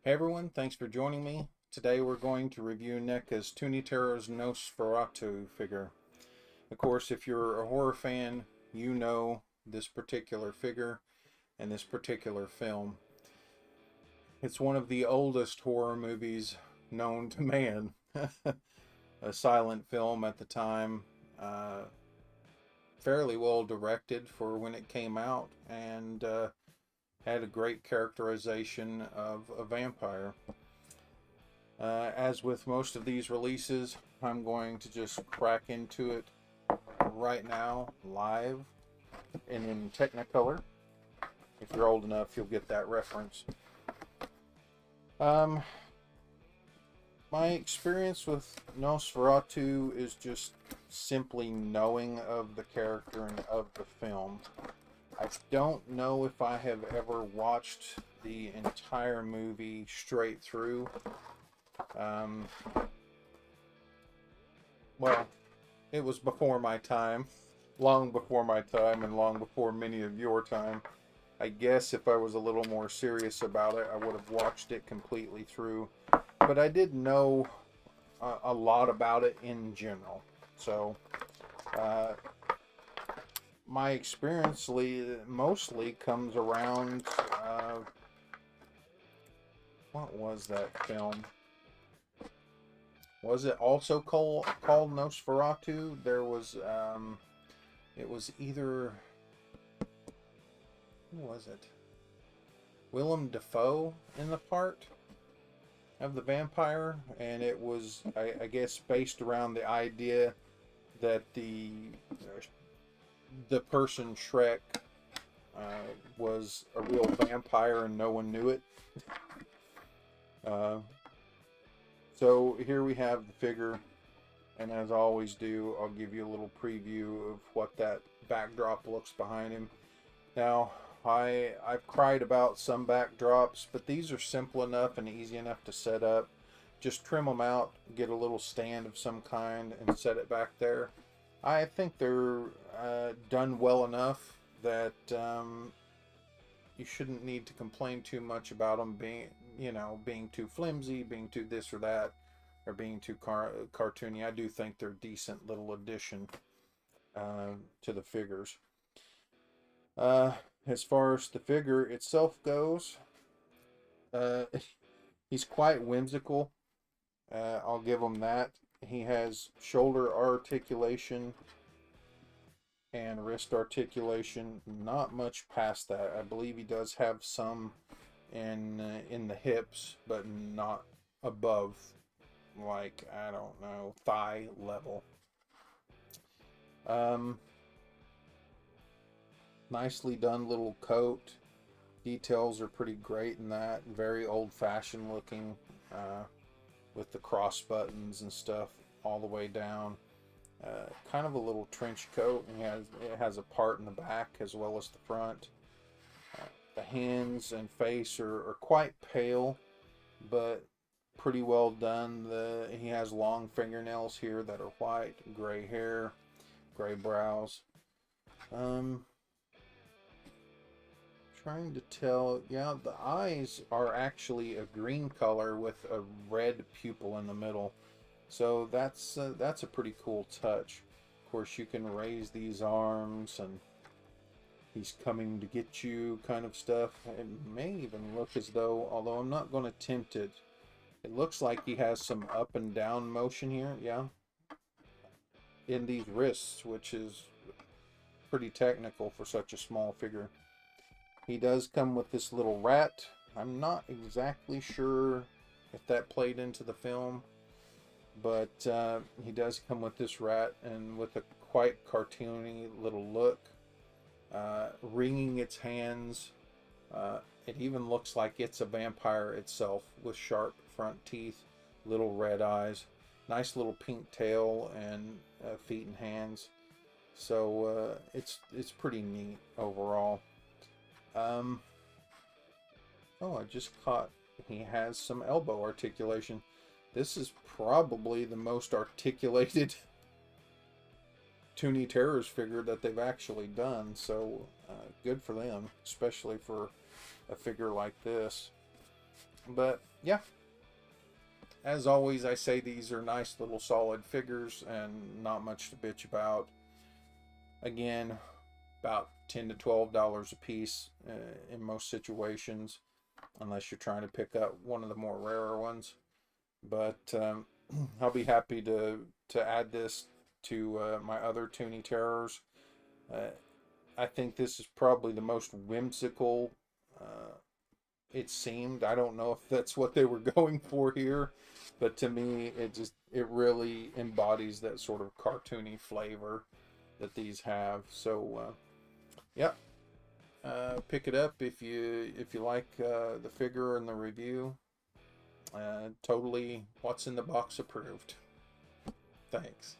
Hey everyone, thanks for joining me. Today we're going to review Necas Toony Terror Nosferatu figure. Of course, if you're a horror fan, you know this particular figure and this particular film. It's one of the oldest horror movies known to man. A silent film at the time, fairly well directed for when it came out, and had a great characterization of a vampire. As with most of these releases, I'm going to just crack into it right now, live, and in Technicolor. If you're old enough, you'll get that reference. My experience with Nosferatu is just simply knowing of the character and of the film. I don't know if I have ever watched the entire movie straight through. Well, it was before my time, long before my time, and long before many of your time. I guess if I was a little more serious about it, I would have watched it completely through. But I did know a lot about it in general. So, my experience mostly comes around, what was that film? Was it also called Nosferatu? There was, it was either, who was it? Willem Dafoe in the part of the vampire, and it was, I guess, based around the idea that the person Shrek was a real vampire and no one knew it. So here we have the figure, and as I always do, I'll give you a little preview of what that backdrop looks behind him. Now, I've cried about some backdrops, but these are simple enough and easy enough to set up. Just trim them out, get a little stand of some kind, and set it back there. I think they're done well enough that you shouldn't need to complain too much about them being too flimsy, being too this or that, or being too cartoony. I do think they're a decent little addition to the figures. As far as the figure itself goes, he's quite whimsical. I'll give him that. He has shoulder articulation and wrist articulation. Not much past that. I believe he does have some in the hips, but not above, like, I don't know, thigh level. Nicely done little coat. Details are pretty great in that. Very old-fashioned looking, with the cross buttons and stuff all the way down. Kind of a little trench coat, and it has a part in the back as well as the front. The hands and face are quite pale, but pretty well done. He has long fingernails here that are white, gray hair, gray brows. Trying to tell, yeah, the eyes are actually a green color with a red pupil in the middle. So that's a pretty cool touch. Of course, you can raise these arms, and he's coming to get you kind of stuff. It may even look as though, although I'm not going to tempt it, it looks like he has some up and down motion here, yeah, in these wrists, which is pretty technical for such a small figure. He does come with this little rat. I'm not exactly sure if that played into the film, but he does come with this rat, and with a quite cartoony little look. Wringing its hands. It even looks like it's a vampire itself, with sharp front teeth, little red eyes, nice little pink tail, and feet and hands. So it's pretty neat overall. Oh, I just caught he has some elbow articulation. This is probably the most articulated Toony Terrors figure that they've actually done, so good for them, especially for a figure like this. But yeah, as always, I say these are nice little solid figures and not much to bitch about. Again, about $10 to $12 a piece in most situations, unless you're trying to pick up one of the more rarer ones. But I'll be happy to add this to my other Toony Terrors. Uh, I think this is probably the most whimsical it seemed. I don't know if that's what they were going for here, but to me, it really embodies that sort of cartoony flavor that these have. So, yeah, pick it up if you like the figure and the review. Totally, what's in the box approved. Thanks.